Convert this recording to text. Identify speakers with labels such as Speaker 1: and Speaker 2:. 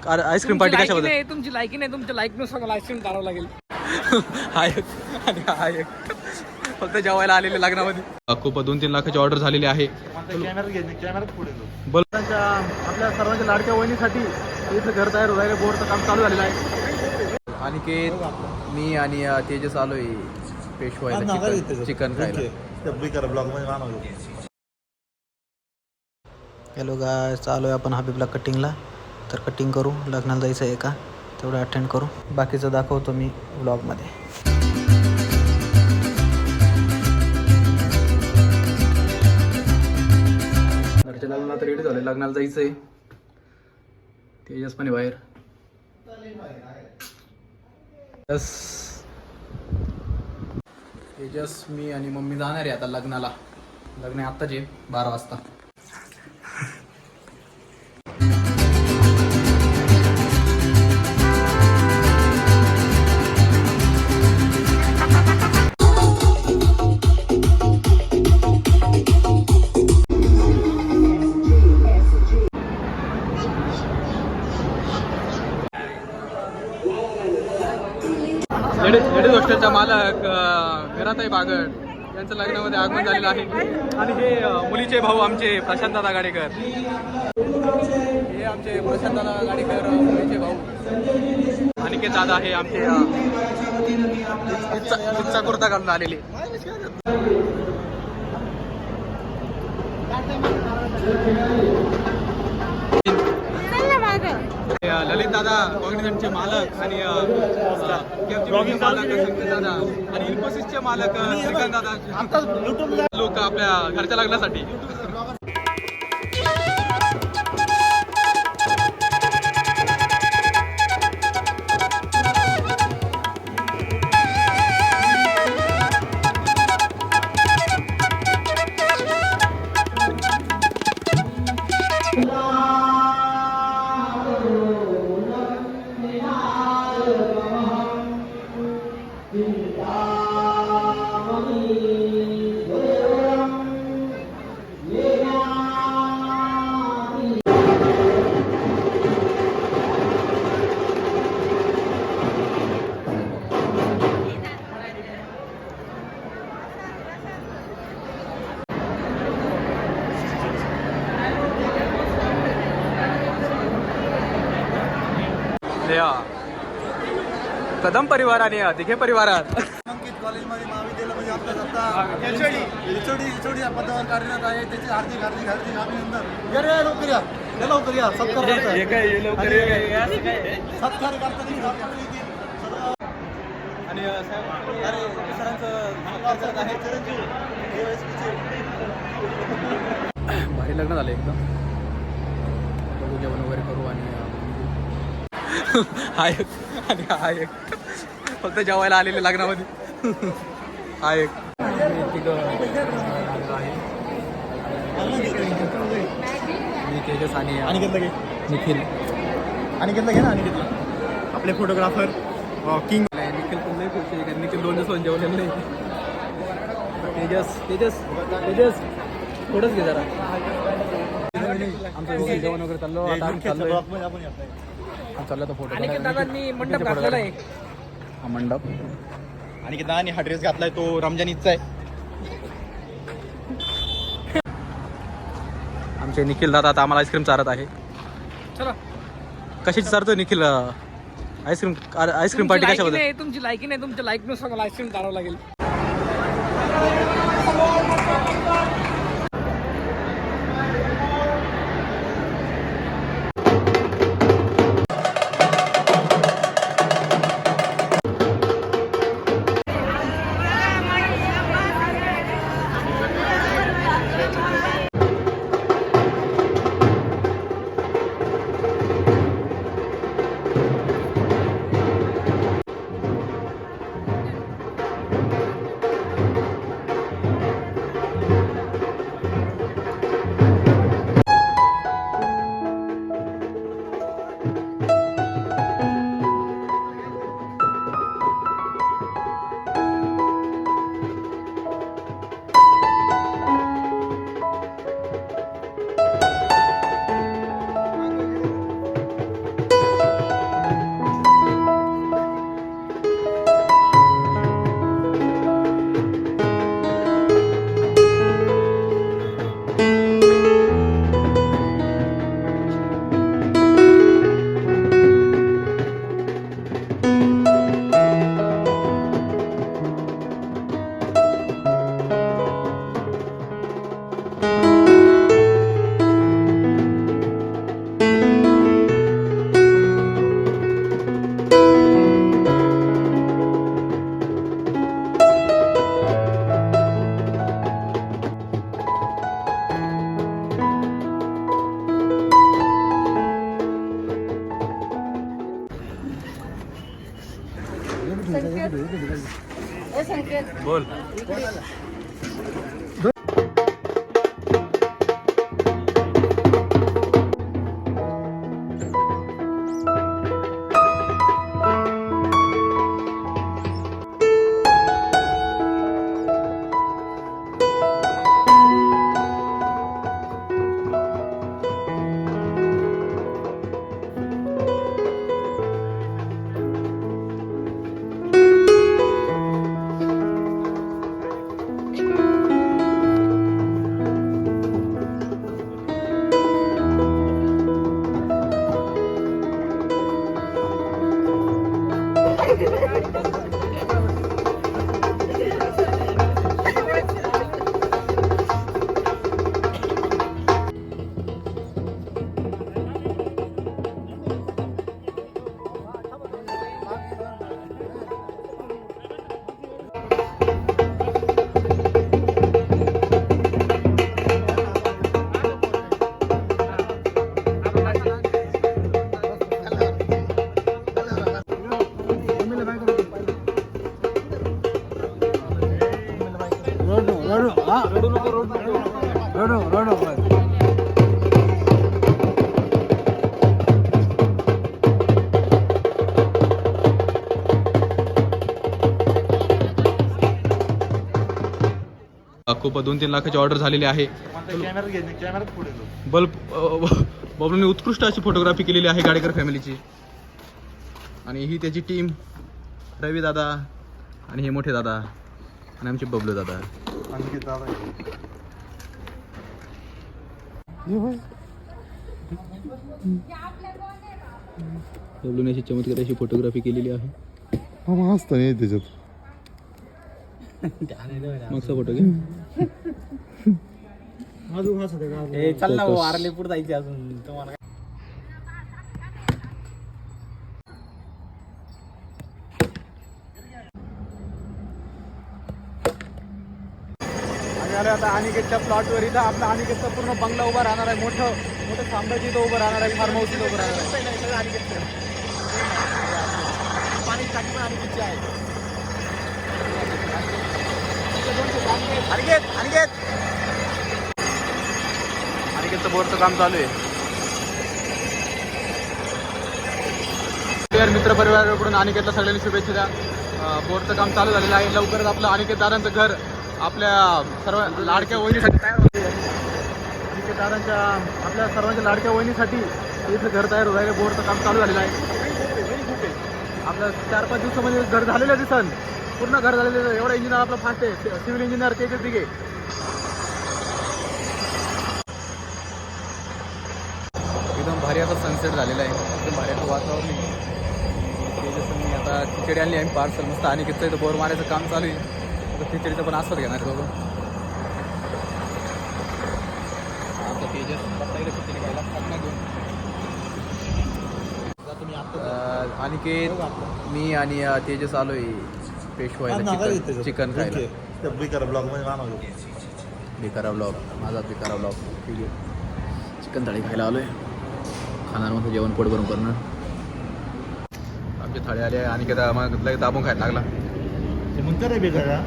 Speaker 1: Ice cream party कशाबद्दल?
Speaker 2: नाही तुमची लायकी नाही, तुमच्या लायकीनुसार मला आईस्क्रीम करावं लागेल.
Speaker 1: हा एक आणि हा एक फक्त जेवायला आलेले लग्नामध्ये. खूप 2-3 लाखाची ऑर्डर झालेली आहे. बोल. आपल्या सर्वांच्या लाडक्या वहिनीसाठी इथं घर तयार व्हायला बोर्डचं काम चालू झालेलं आहे. अनिकेत, मी आणि तेजस आलोय पेशवायला चिकन खायला. हॅलो गाय, चालू आहे आपण हबीबला कटिंगला. तर कटिंग करू, लग्नाला जायचं आहे का तेवढं अटेंड करू, बाकीचं दाखवतो मी व्लॉगमध्ये. घरच्या लग्नाला तर रेडी झालं, लग्नाला जायचं आहे. तेजस पण बाहेर. तेजस, मी आणि मम्मी जाणार आहे आता लग्नाला. लग्न आहे आत्ताच आहे 12 वाजता. लेडीज हॉस्टेलचा मालक मीराताई बागड यांचं लग्नामध्ये आगमन झालेलं आहे. आणि हे मुलीचे भाऊ आमचे प्रशांतदादा गाडेकर. हे आमचे प्रशांतदादा गाडेकर मुलीचे भाऊ. अनिकेत दादा हे आमचे इच्छा कुर्ता घालून आलेले. ललित दादा कॉग्निझंटचे मालक आणि मालक संकेत दादा आणि इन्फोसिसचे मालक श्रीकांत दादा लोक आपल्या घरच्या लग्नासाठी. कदम परिवार आणि दिघे परिवारात
Speaker 3: कॉलेजमध्ये महाविद्यालयामध्ये आपल्या पदावर कार्यरत आहे. त्याचे हार्दिक हार्दिक हार्दिक अभिनंदन. लवकर या, लवकर या. सत्कार
Speaker 1: आणि भारी लग्न झालं एकदम. बघू, जेवण वगैरे करू आणि हा एक आणि हा एक फक्त जेवायला आलेले लग्नामध्ये. हा एक मी तेजस आणि निखिल.
Speaker 3: अनिकेतला घे ना, अनिकेतला आपले फोटोग्राफर किंग.
Speaker 1: निखिल पण नाही खुश आहे. निखिल 2 दिवस जेवलेलं नाही. तेजस तेजस तेजस थोडंच घे जरा. आमचं जेवण वगैरे चाललो. आता आम्ही चाललो चालला तो फोटो.
Speaker 2: दादांनी मंडप घातलेला आहे.
Speaker 1: हा मंडप.
Speaker 3: आणि दादांनी हा ड्रेस घातलाय तो रमजान ईदचा आहे.
Speaker 1: आमचे निखिल दादा आता आम्हाला आईस्क्रीम चारत आहे.
Speaker 2: चला.
Speaker 1: कशाची चारतो निखिल? आईस्क्रीम पार्टी कशाबद्दल?
Speaker 2: नाही तुमची लायकी नाही, तुमच्या लायकीनुसार मला आईस्क्रीम करावं लागेल.
Speaker 1: बोल. खूप 2-3 लाखाची ऑर्डर झालेली आहे.
Speaker 3: कॅमेरा घे, कॅमेरा पुढे जाऊ.
Speaker 1: बबलूने उत्कृष्ट अशी फोटोग्राफी केलेली आहे गाडेकर फॅमिलीची. आणि ही त्याची टीम, रवी दादा आणि हे मोठे दादा आणि आमचे बबलू दादा.
Speaker 3: आणखी दादा
Speaker 1: बबलूने अशी चमत्कार अशी फोटोग्राफी केलेली आहे.
Speaker 3: हसतं नाही त्याच्यात.
Speaker 1: मागचा फोटो घे.
Speaker 2: चल ना आरलेपूर जायचे अजून तुम्हाला.
Speaker 1: आम्ही आलो आता अनिकेतच्या प्लॉटवर. इथं आपला अनिकेतचा पूर्ण बंगला उभा राहणार आहे. मोठं साम्राज्य इथं उभं राहणार आहे. फार्म हाऊस इथं उभं राहणार आहे.
Speaker 2: पाणी टाकी पण अनिकेतची आहे.
Speaker 1: अनिकेतचं बोरचं काम चालू आहे. मित्रपरिवाराकडून अनिकेतला सगळ्यांनी शुभेच्छा द्या. बोरचं काम चालू झालेलं आहे. लवकरच आपलं अनिकेत दादांचं घर आपल्या सर्व लाडक्या वहिनीसाठी तयार होते. अनिकेत दादांच्या आपल्या सर्वांच्या लाडक्या वहिनीसाठी इथं घर तयार होत आहे. बोरचं काम चालू झालेलं आहे. आपलं 4-5 दिवसामध्ये घर झालेलं दिसन. पूर्ण घर झालेलं. एवढा इंजिनियर आपला फास्ट आहे. Civil engineer Tejas Dighe. एकदम भारी आता सनसेट झालेला आहे. एकदम भारी आता वातावरण आहे. तेजसनी आता खिचडी आणली आम्ही पार्सल. मस्त अनिकेतचं इथं बोर मारायचं काम चालू आहे. आता खिचडीचं पण आस्वाद घेणार आहे बाबा. आता तेजस बसला इकडे खिचडी खायला खात घेऊन. अनिकेत, मी आणि तेजस आलोय पेशवायला चिकन खायला.
Speaker 3: बिकारा ब्लॉग मध्ये मानव
Speaker 1: बिकारा ब्लॉग, माझा बिकारा ब्लॉग. ठीक आहे, चिकन थाळी खायला आलोय. खाणार मग जेवण पोट भरून करणार. आमची थाळी आली आहे. अनिकेत मग लगेच दाबून खायला लागला.
Speaker 3: म्हणतो रे बिकारा